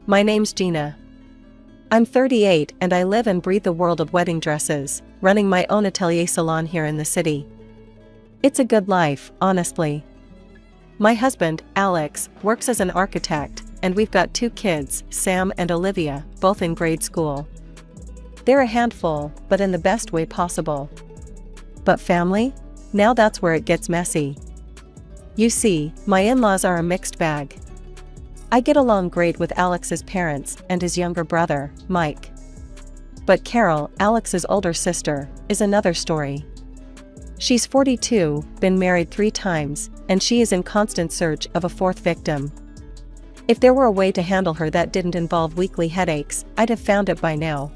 My name's Gina. I'm 38 and I live and breathe the world of wedding dresses, running my own atelier salon here in the city. It's a good life, honestly. My husband, Alex, works as an architect, and we've got 2 kids, Sam and Olivia, both in grade school. They're a handful, but in the best way possible. But family? Now that's where it gets messy. You see, my in-laws are a mixed bag. I get along great with Alex's parents and his younger brother, Mike. But Carol, Alex's older sister, is another story. She's 42, been married 3 times, and she is in constant search of a 4th victim. If there were a way to handle her that didn't involve weekly headaches, I'd have found it by now.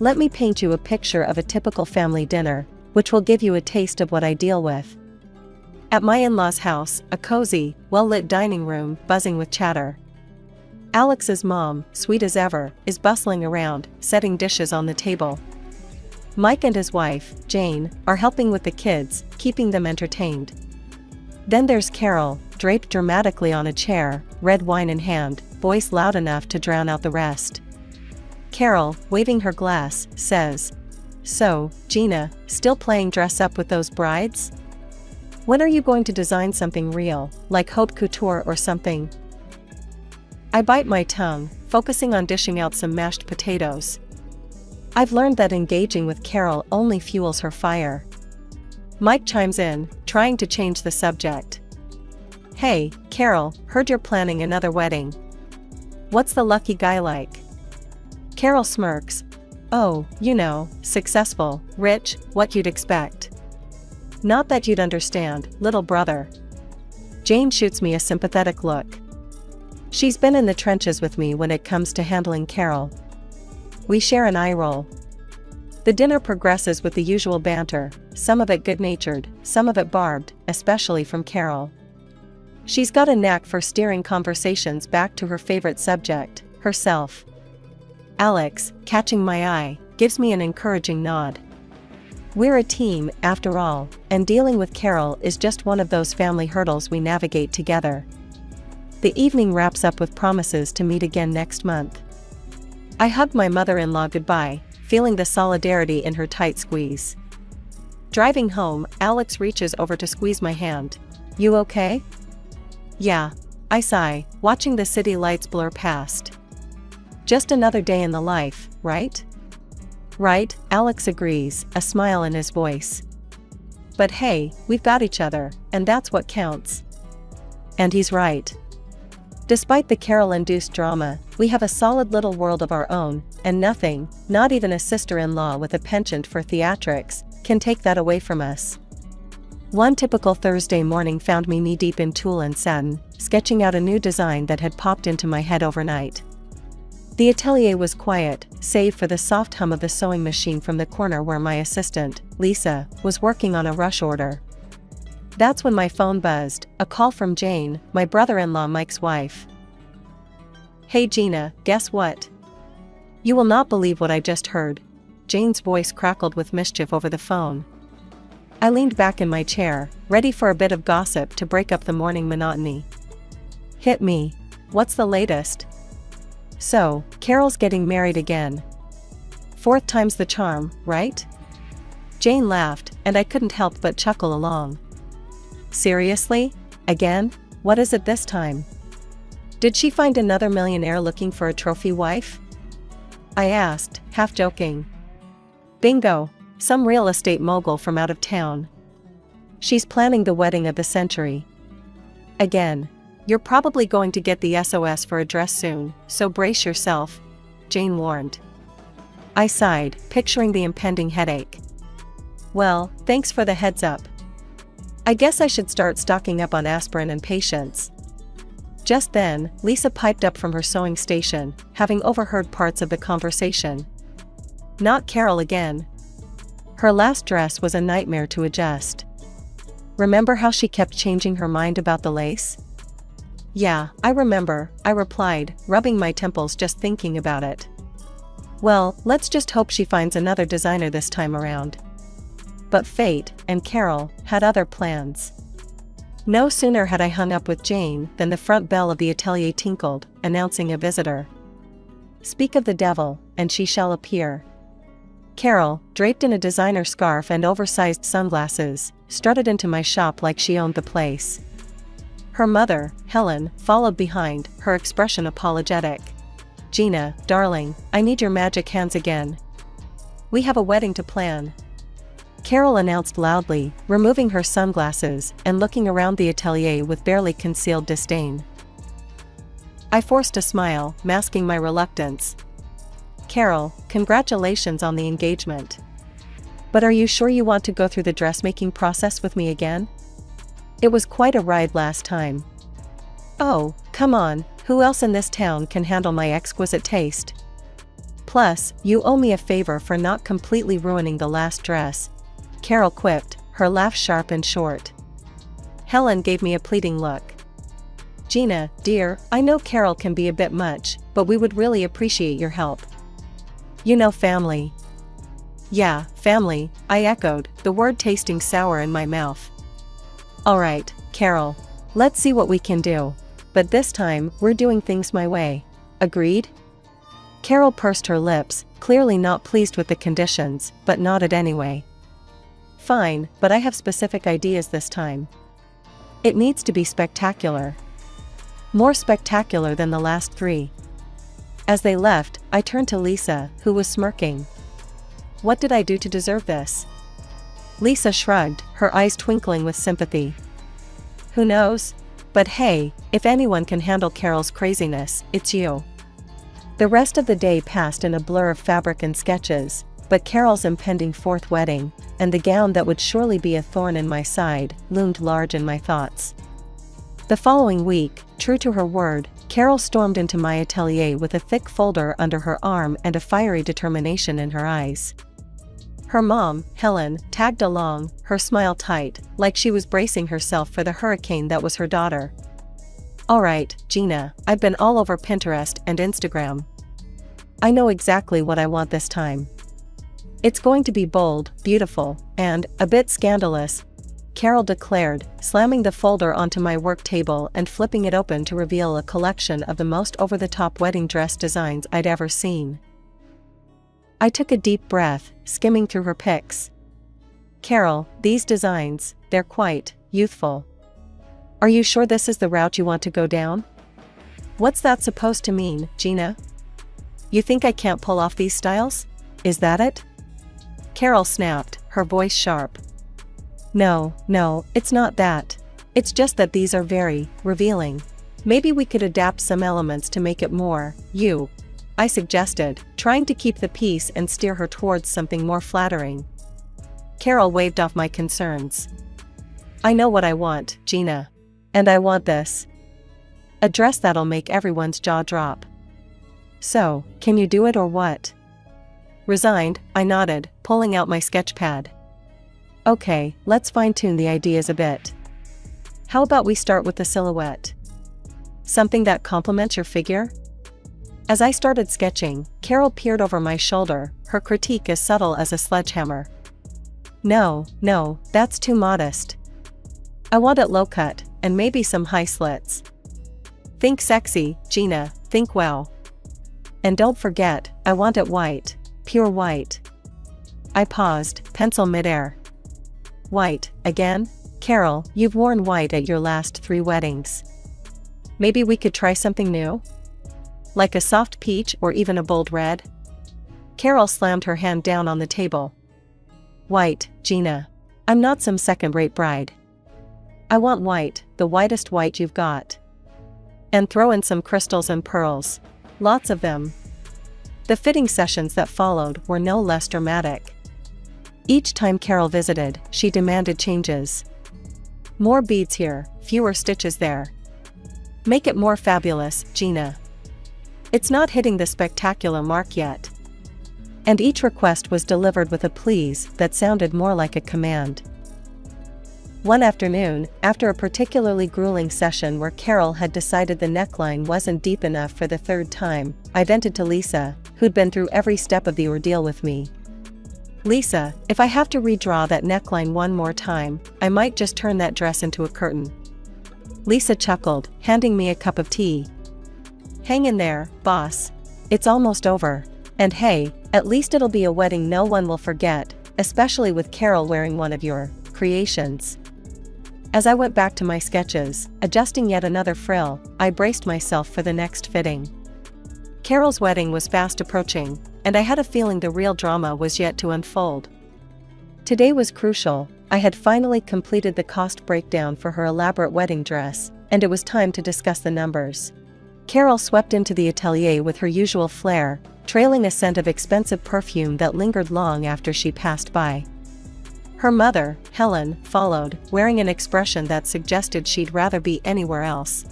Let me paint you a picture of a typical family dinner, which will give you a taste of what I deal with. At my in-laws' house, a cozy, well-lit dining room buzzing with chatter. Alex's mom, sweet as ever, is bustling around, setting dishes on the table. Mike and his wife, Jane, are helping with the kids, keeping them entertained. Then there's Carol, draped dramatically on a chair, red wine in hand, voice loud enough to drown out the rest. Carol, waving her glass, says, "So, Gina, still playing dress up with those brides? When are you going to design something real, like haute couture or something?" I bite my tongue, focusing on dishing out some mashed potatoes. I've learned that engaging with Carol only fuels her fire. Mike chimes in, trying to change the subject. "Hey, Carol, heard you're planning another wedding. What's the lucky guy like?" Carol smirks. "Oh, you know, successful, rich, what you'd expect." "Not that you'd understand, little brother." Jane shoots me a sympathetic look. She's been in the trenches with me when it comes to handling Carol. We share an eye roll. The dinner progresses with the usual banter, some of it good-natured, some of it barbed, especially from Carol. She's got a knack for steering conversations back to her favorite subject, herself. Alex, catching my eye, gives me an encouraging nod. We're a team, after all, and dealing with Carol is just one of those family hurdles we navigate together. The evening wraps up with promises to meet again next month. I hug my mother-in-law goodbye, feeling the solidarity in her tight squeeze. Driving home, Alex reaches over to squeeze my hand. "You okay?" "Yeah," I sigh, watching the city lights blur past. "Just another day in the life, right?" "Right," Alex agrees, a smile in his voice. "But hey, we've got each other, and that's what counts." And he's right. Despite the Carol-induced drama, we have a solid little world of our own, and nothing, not even a sister-in-law with a penchant for theatrics, can take that away from us. One typical Thursday morning found me knee-deep in tulle and satin, sketching out a new design that had popped into my head overnight. The atelier was quiet, save for the soft hum of the sewing machine from the corner where my assistant, Lisa, was working on a rush order. That's when my phone buzzed, a call from Jane, my brother-in-law Mike's wife. "Hey Gina, guess what? You will not believe what I just heard." Jane's voice crackled with mischief over the phone. I leaned back in my chair, ready for a bit of gossip to break up the morning monotony. "Hit me. What's the latest?" "So, Carol's getting married again. 4th time's the charm, right?" Jane laughed, and I couldn't help but chuckle along. "Seriously? Again? What is it this time? Did she find another millionaire looking for a trophy wife?" I asked, half joking. "Bingo! Some real estate mogul from out of town. She's planning the wedding of the century. Again. You're probably going to get the SOS for a dress soon, so brace yourself," Jane warned. I sighed, picturing the impending headache. "Well, thanks for the heads up. I guess I should start stocking up on aspirin and patience." Just then, Lisa piped up from her sewing station, having overheard parts of the conversation. Not Carol again. Her last dress was a nightmare to adjust. "Remember how she kept changing her mind about the lace?" "Yeah, I remember," I replied, rubbing my temples just thinking about it. "Well, let's just hope she finds another designer this time around." But fate, and Carol, had other plans. No sooner had I hung up with Jane than the front bell of the atelier tinkled, announcing a visitor. Speak of the devil, and she shall appear. Carol, draped in a designer scarf and oversized sunglasses, strutted into my shop like she owned the place. Her mother, Helen, followed behind, her expression apologetic. Gina, darling, I need your magic hands again. We have a wedding to plan. Carol announced loudly, removing her sunglasses and looking around the atelier with barely concealed disdain. I forced a smile, masking my reluctance. Carol, congratulations on the engagement. But are you sure you want to go through the dressmaking process with me again? It was quite a ride last time. Oh, come on, who else in this town can handle my exquisite taste? Plus, you owe me a favor for not completely ruining the last dress, Carol quipped, her laugh sharp and short. Helen gave me a pleading look. Gina, dear, I know Carol can be a bit much, but we would really appreciate your help. You know, family. Yeah, family, I echoed, the word tasting sour in my mouth. Alright, Carol. Let's see what we can do. But this time, we're doing things my way. Agreed? Carol pursed her lips, clearly not pleased with the conditions, but nodded anyway. Fine, but I have specific ideas this time. It needs to be spectacular. More spectacular than the last three. As they left, I turned to Lisa, who was smirking. What did I do to deserve this? Lisa shrugged, her eyes twinkling with sympathy. Who knows? But hey, if anyone can handle Carol's craziness, it's you. The rest of the day passed in a blur of fabric and sketches, but Carol's impending fourth wedding, and the gown that would surely be a thorn in my side, loomed large in my thoughts. The following week, true to her word, Carol stormed into my atelier with a thick folder under her arm and a fiery determination in her eyes. Her mom, Helen, tagged along, her smile tight, like she was bracing herself for the hurricane that was her daughter. Alright, Gina, I've been all over Pinterest and Instagram. I know exactly what I want this time. It's going to be bold, beautiful, and a bit scandalous, Carol declared, slamming the folder onto my work table and flipping it open to reveal a collection of the most over-the-top wedding dress designs I'd ever seen. I took a deep breath, skimming through her pics. Carol, these designs, they're quite youthful. Are you sure this is the route you want to go down? What's that supposed to mean, Gina? You think I can't pull off these styles? Is that it? Carol snapped, her voice sharp. No, it's not that. It's just that these are very revealing. Maybe we could adapt some elements to make it more you, I suggested, trying to keep the peace and steer her towards something more flattering. Carol waved off my concerns. I know what I want, Gina. And I want this. A dress that'll make everyone's jaw drop. So, can you do it or what? Resigned, I nodded, pulling out my sketch pad. Okay, let's fine-tune the ideas a bit. How about we start with the silhouette? Something that complements your figure? As I started sketching, Carol peered over my shoulder, her critique as subtle as a sledgehammer. No, that's too modest. I want it low-cut, and maybe some high slits. Think sexy, Gina, think wow. And don't forget, I want it white, pure white. I paused, pencil midair. White, again? Carol, you've worn white at your last 3 weddings. Maybe we could try something new? Like a soft peach or even a bold red? Carol slammed her hand down on the table. White, Gina. I'm not some second-rate bride. I want white, the whitest white you've got. And throw in some crystals and pearls. Lots of them. The fitting sessions that followed were no less dramatic. Each time Carol visited, she demanded changes. More beads here, fewer stitches there. Make it more fabulous, Gina. It's not hitting the spectacular mark yet. And each request was delivered with a please that sounded more like a command. One afternoon, after a particularly grueling session where Carol had decided the neckline wasn't deep enough for the 3rd time, I vented to Lisa, who'd been through every step of the ordeal with me. Lisa, if I have to redraw that neckline one more time, I might just turn that dress into a curtain. Lisa chuckled, handing me a cup of tea. Hang in there, boss. It's almost over. And hey, at least it'll be a wedding no one will forget, especially with Carol wearing one of your creations. As I went back to my sketches, adjusting yet another frill, I braced myself for the next fitting. Carol's wedding was fast approaching, and I had a feeling the real drama was yet to unfold. Today was crucial. I had finally completed the cost breakdown for her elaborate wedding dress, and it was time to discuss the numbers. Carol swept into the atelier with her usual flair, trailing a scent of expensive perfume that lingered long after she passed by. Her mother, Helen, followed, wearing an expression that suggested she'd rather be anywhere else.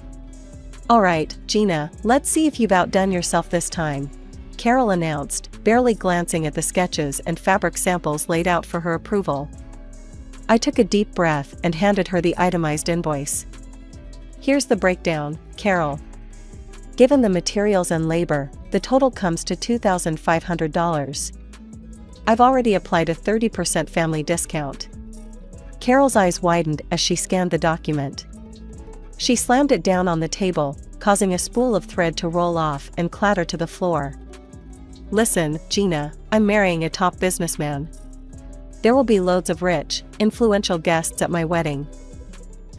"All right, Gina, let's see if you've outdone yourself this time," Carol announced, barely glancing at the sketches and fabric samples laid out for her approval. I took a deep breath and handed her the itemized invoice. "Here's the breakdown, Carol. Given the materials and labor, the total comes to $2,500. I've already applied a 30% family discount." Carol's eyes widened as she scanned the document. She slammed it down on the table, causing a spool of thread to roll off and clatter to the floor. "Listen, Gina, I'm marrying a top businessman. There will be loads of rich, influential guests at my wedding.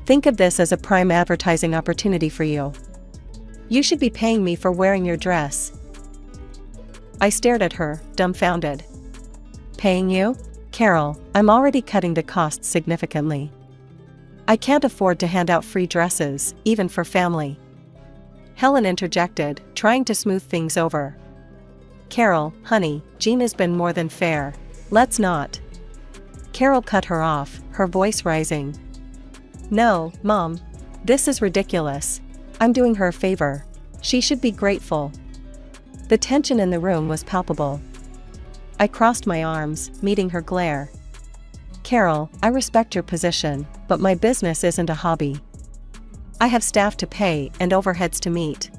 Think of this as a prime advertising opportunity for you. You should be paying me for wearing your dress." I stared at her, dumbfounded. "Paying you? Carol, I'm already cutting the costs significantly. I can't afford to hand out free dresses, even for family." Helen interjected, trying to smooth things over. "Carol, honey, Gina's been more than fair. Let's not." Carol cut her off, her voice rising. "No, Mom. This is ridiculous. I'm doing her a favor. She should be grateful." The tension in the room was palpable. I crossed my arms, meeting her glare. "Carol, I respect your position, but my business isn't a hobby. I have staff to pay and overheads to meet.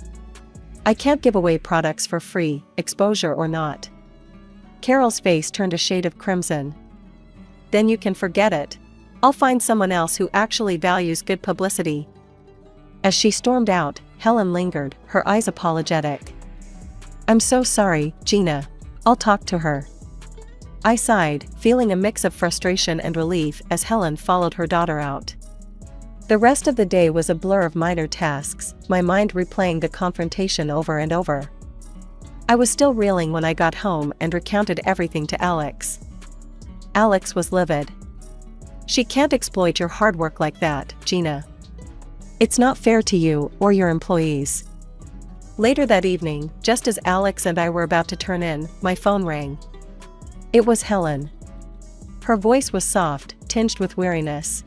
I can't give away products for free, exposure or not." Carol's face turned a shade of crimson. "Then you can forget it. I'll find someone else who actually values good publicity." As she stormed out, Helen lingered, her eyes apologetic. "I'm so sorry, Gina. I'll talk to her." I sighed, feeling a mix of frustration and relief as Helen followed her daughter out. The rest of the day was a blur of minor tasks, my mind replaying the confrontation over and over. I was still reeling when I got home and recounted everything to Alex. Alex was livid. "She can't exploit your hard work like that, Gina. It's not fair to you or your employees." Later that evening, just as Alex and I were about to turn in, my phone rang. It was Helen. Her voice was soft, tinged with weariness.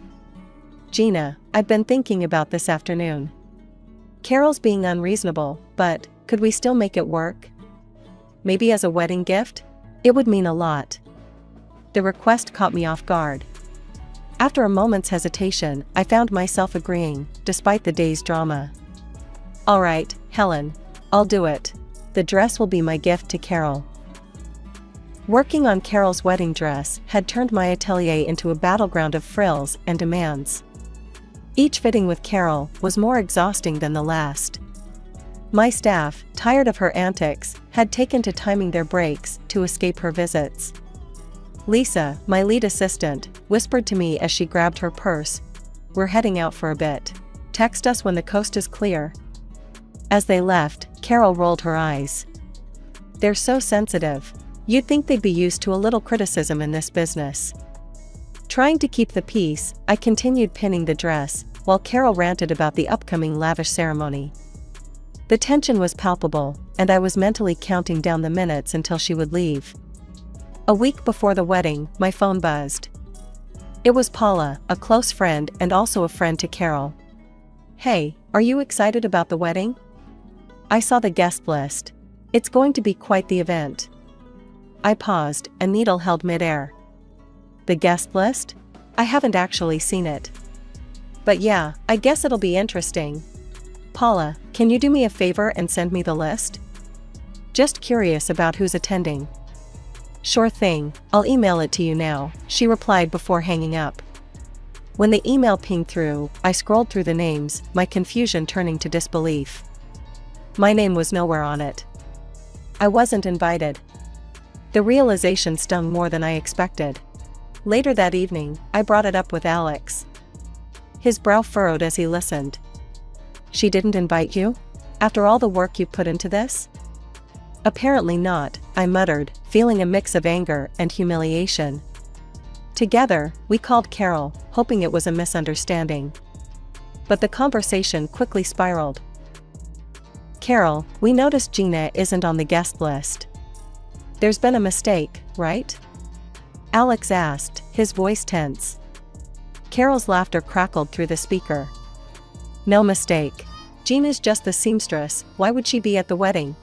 "Gina, I've been thinking about this afternoon. Carol's being unreasonable, but could we still make it work? Maybe as a wedding gift? It would mean a lot." The request caught me off guard. After a moment's hesitation, I found myself agreeing, despite the day's drama. "All right, Helen. I'll do it. The dress will be my gift to Carol." Working on Carol's wedding dress had turned my atelier into a battleground of frills and demands. Each fitting with Carol was more exhausting than the last. My staff, tired of her antics, had taken to timing their breaks to escape her visits. Lisa, my lead assistant, whispered to me as she grabbed her purse, "We're heading out for a bit. Text us when the coast is clear." As they left, Carol rolled her eyes. "They're so sensitive. You'd think they'd be used to a little criticism in this business." Trying to keep the peace, I continued pinning the dress, while Carol ranted about the upcoming lavish ceremony. The tension was palpable, and I was mentally counting down the minutes until she would leave. A week before the wedding, my phone buzzed. It was Paula, a close friend and also a friend to Carol. "Hey, are you excited about the wedding? I saw the guest list. It's going to be quite the event." I paused, a needle held midair. "The guest list? I haven't actually seen it. But yeah, I guess it'll be interesting. Paula, can you do me a favor and send me the list? Just curious about who's attending." "Sure thing, I'll email it to you now," she replied before hanging up. When the email pinged through, I scrolled through the names, my confusion turning to disbelief. My name was nowhere on it. I wasn't invited. The realization stung more than I expected. Later that evening, I brought it up with Alex. His brow furrowed as he listened. She didn't invite you? After all the work you put into this? Apparently not, I muttered, feeling a mix of anger and humiliation. Together, we called Carol, hoping it was a misunderstanding. But the conversation quickly spiraled. Carol, we noticed Gina isn't on the guest list. There's been a mistake, right? Alex asked, his voice tense. Carol's laughter crackled through the speaker. No mistake. Gina's just the seamstress, why would she be at the wedding?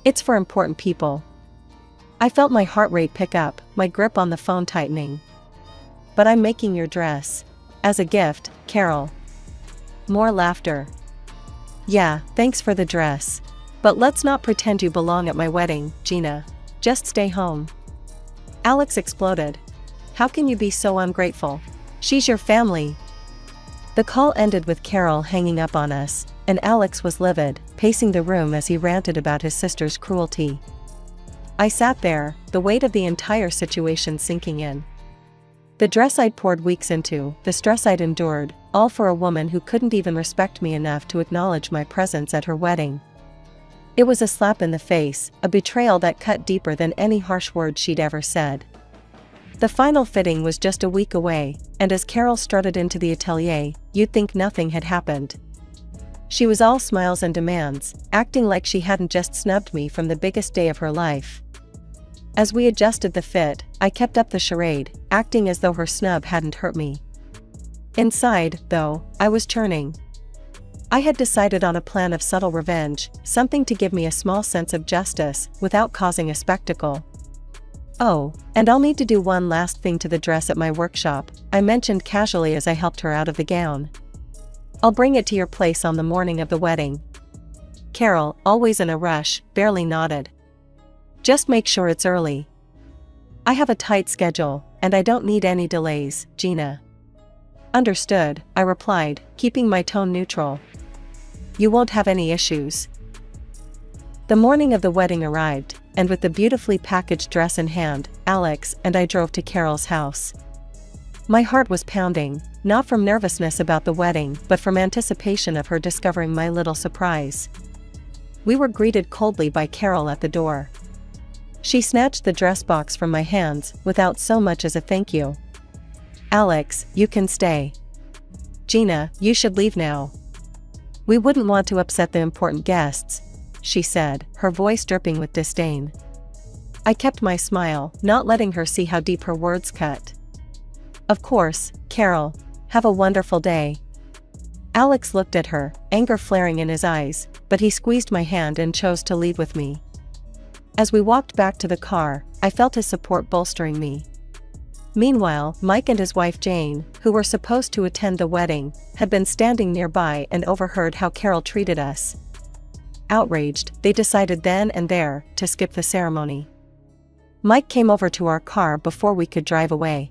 It's for important people. I felt my heart rate pick up, my grip on the phone tightening. But I'm making your dress. As a gift, Carol. More laughter. Yeah, thanks for the dress. But let's not pretend you belong at my wedding, Gina. Just stay home. Alex exploded. How can you be so ungrateful? She's your family. The call ended with Carol hanging up on us, and Alex was livid, pacing the room as he ranted about his sister's cruelty. I sat there, the weight of the entire situation sinking in. The dress I'd poured weeks into, the stress I'd endured, all for a woman who couldn't even respect me enough to acknowledge my presence at her wedding. It was a slap in the face, a betrayal that cut deeper than any harsh word she'd ever said. The final fitting was just a week away, and as Carol strutted into the atelier, you'd think nothing had happened. She was all smiles and demands, acting like she hadn't just snubbed me from the biggest day of her life. As we adjusted the fit, I kept up the charade, acting as though her snub hadn't hurt me. Inside, though, I was churning. I had decided on a plan of subtle revenge, something to give me a small sense of justice, without causing a spectacle. Oh, and I'll need to do one last thing to the dress at my workshop, I mentioned casually as I helped her out of the gown. I'll bring it to your place on the morning of the wedding. Carol, always in a rush, barely nodded. Just make sure it's early. I have a tight schedule, and I don't need any delays, Gina. Understood, I replied, keeping my tone neutral. You won't have any issues. The morning of the wedding arrived, and with the beautifully packaged dress in hand, Alex and I drove to Carol's house. My heart was pounding, not from nervousness about the wedding, but from anticipation of her discovering my little surprise. We were greeted coldly by Carol at the door. She snatched the dress box from my hands, without so much as a thank you. Alex, you can stay. Gina, you should leave now. We wouldn't want to upset the important guests, she said, her voice dripping with disdain. I kept my smile, not letting her see how deep her words cut. Of course, Carol. Have a wonderful day. Alex looked at her, anger flaring in his eyes, but he squeezed my hand and chose to leave with me. As we walked back to the car, I felt his support bolstering me. Meanwhile, Mike and his wife Jane, who were supposed to attend the wedding, had been standing nearby and overheard how Carol treated us. Outraged, they decided then and there to skip the ceremony. Mike came over to our car before we could drive away.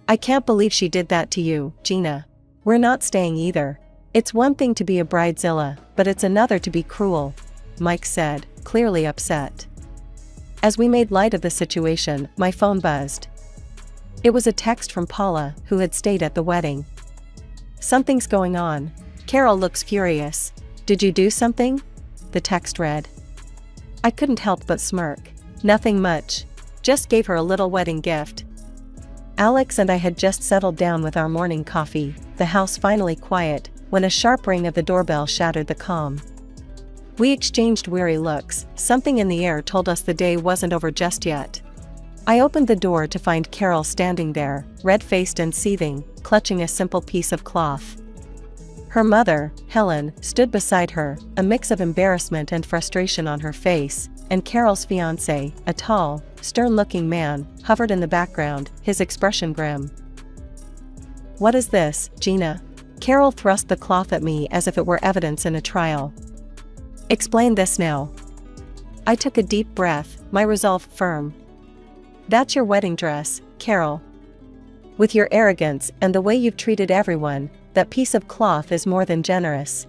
I can't believe she did that to you, Gina. We're not staying either. It's one thing to be a bridezilla, but it's another to be cruel, Mike said, clearly upset. As we made light of the situation, my phone buzzed. It was a text from Paula, who had stayed at the wedding. Something's going on. Carol looks furious. Did you do something? The text read. I couldn't help but smirk. Nothing much. Just gave her a little wedding gift. Alex and I had just settled down with our morning coffee, the house finally quiet, when a sharp ring of the doorbell shattered the calm. We exchanged weary looks, something in the air told us the day wasn't over just yet. I opened the door to find Carol standing there, red-faced and seething, clutching a simple piece of cloth. Her mother, Helen, stood beside her, a mix of embarrassment and frustration on her face, and Carol's fiancé, a tall, stern-looking man, hovered in the background, his expression grim. What is this, Gina? Carol thrust the cloth at me as if it were evidence in a trial. Explain this now. I took a deep breath, my resolve firm. That's your wedding dress, Carol. With your arrogance and the way you've treated everyone, that piece of cloth is more than generous."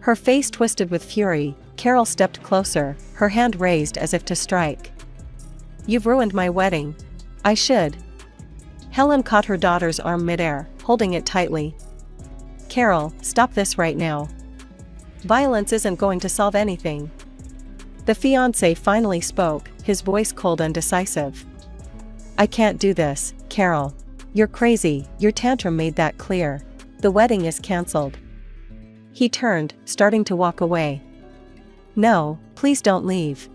Her face twisted with fury. Carol stepped closer, her hand raised as if to strike. "You've ruined my wedding." "I should." Helen caught her daughter's arm midair, holding it tightly. "Carol, stop this right now. Violence isn't going to solve anything." The fiancé finally spoke, his voice cold and decisive. "I can't do this, Carol. You're crazy, your tantrum made that clear. The wedding is cancelled." He turned, starting to walk away. "No, please don't leave."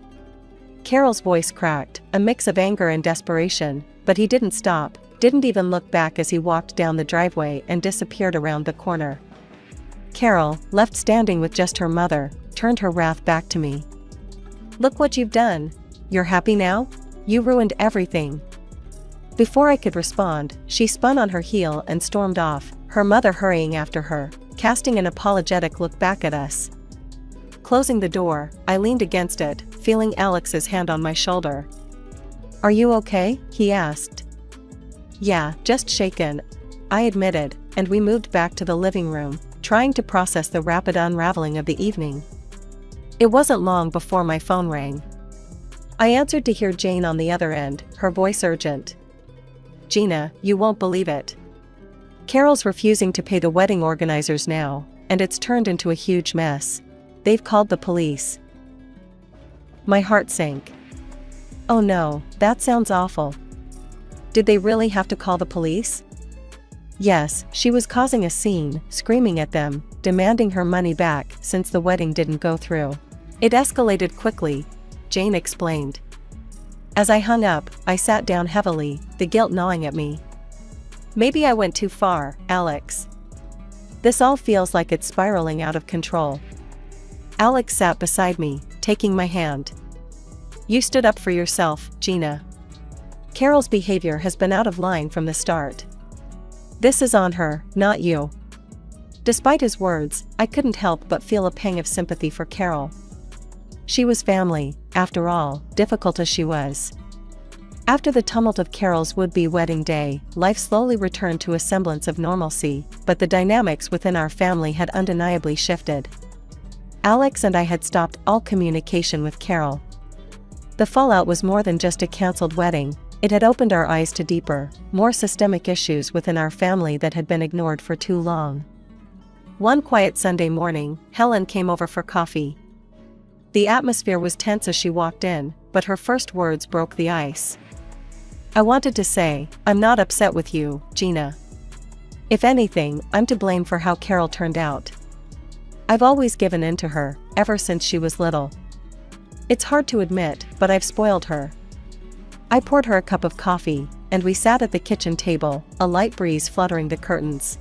Carol's voice cracked, a mix of anger and desperation, but he didn't stop, didn't even look back as he walked down the driveway and disappeared around the corner. Carol, left standing with just her mother, turned her wrath back to me. "Look what you've done. You're happy now? You ruined everything." Before I could respond, she spun on her heel and stormed off, her mother hurrying after her, casting an apologetic look back at us. Closing the door, I leaned against it, feeling Alex's hand on my shoulder. "Are you okay?" he asked. "Yeah, just shaken," I admitted, and we moved back to the living room, trying to process the rapid unraveling of the evening. It wasn't long before my phone rang. I answered to hear Jane on the other end, her voice urgent. "Gina, you won't believe it. Carol's refusing to pay the wedding organizers now, and it's turned into a huge mess. They've called the police." My heart sank. Oh no, that sounds awful. Did they really have to call the police? Yes, she was causing a scene, screaming at them, demanding her money back since the wedding didn't go through. "It escalated quickly," Jane explained. As I hung up, I sat down heavily, the guilt gnawing at me. Maybe I went too far, Alex. This all feels like it's spiraling out of control. Alex sat beside me, taking my hand. "You stood up for yourself, Gina. Carol's behavior has been out of line from the start. This is on her, not you." Despite his words, I couldn't help but feel a pang of sympathy for Carol. She was family, after all, difficult as she was. After the tumult of Carol's would-be wedding day, life slowly returned to a semblance of normalcy, but the dynamics within our family had undeniably shifted. Alex and I had stopped all communication with Carol. The fallout was more than just a cancelled wedding, it had opened our eyes to deeper, more systemic issues within our family that had been ignored for too long. One quiet Sunday morning, Helen came over for coffee. The atmosphere was tense as she walked in, but her first words broke the ice. "I wanted to say, I'm not upset with you, Gina. If anything, I'm to blame for how Carol turned out. I've always given in to her, ever since she was little. It's hard to admit, but I've spoiled her." I poured her a cup of coffee, and we sat at the kitchen table, a light breeze fluttering the curtains.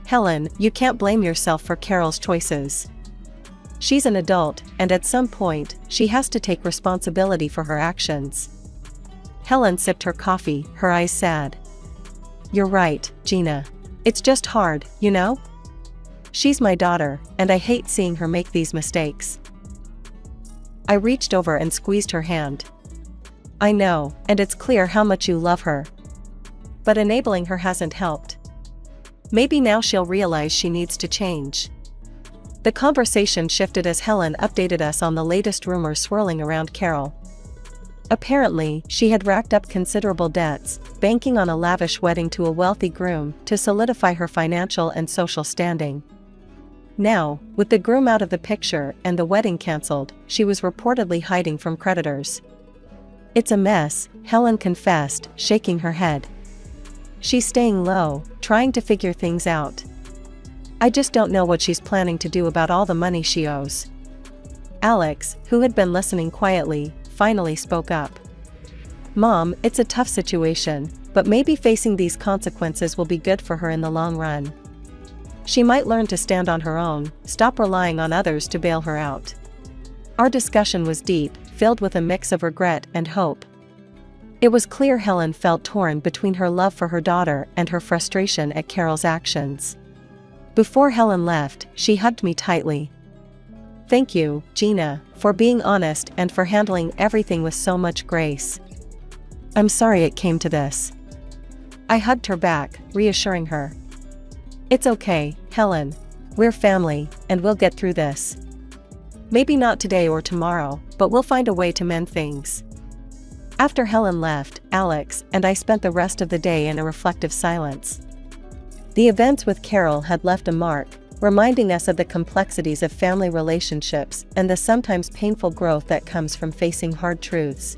"Helen, you can't blame yourself for Carol's choices. She's an adult, and at some point, she has to take responsibility for her actions." Helen sipped her coffee, her eyes sad. "You're right, Gina. It's just hard, you know? She's my daughter, and I hate seeing her make these mistakes." I reached over and squeezed her hand. "I know, and it's clear how much you love her. But enabling her hasn't helped. Maybe now she'll realize she needs to change." The conversation shifted as Helen updated us on the latest rumors swirling around Carol. Apparently, she had racked up considerable debts, banking on a lavish wedding to a wealthy groom to solidify her financial and social standing. Now, with the groom out of the picture and the wedding cancelled, she was reportedly hiding from creditors. "It's a mess," Helen confessed, shaking her head. "She's staying low, trying to figure things out. I just don't know what she's planning to do about all the money she owes." Alex, who had been listening quietly, finally spoke up. "Mom, it's a tough situation, but maybe facing these consequences will be good for her in the long run. She might learn to stand on her own, stop relying on others to bail her out." Our discussion was deep, filled with a mix of regret and hope. It was clear Helen felt torn between her love for her daughter and her frustration at Carol's actions. Before Helen left, she hugged me tightly. "Thank you, Gina, for being honest and for handling everything with so much grace. I'm sorry it came to this." I hugged her back, reassuring her. It's okay, Helen. We're family, and we'll get through this. Maybe not today or tomorrow, but we'll find a way to mend things. After Helen left, Alex and I spent the rest of the day in a reflective silence. The events with Carol had left a mark, reminding us of the complexities of family relationships and the sometimes painful growth that comes from facing hard truths.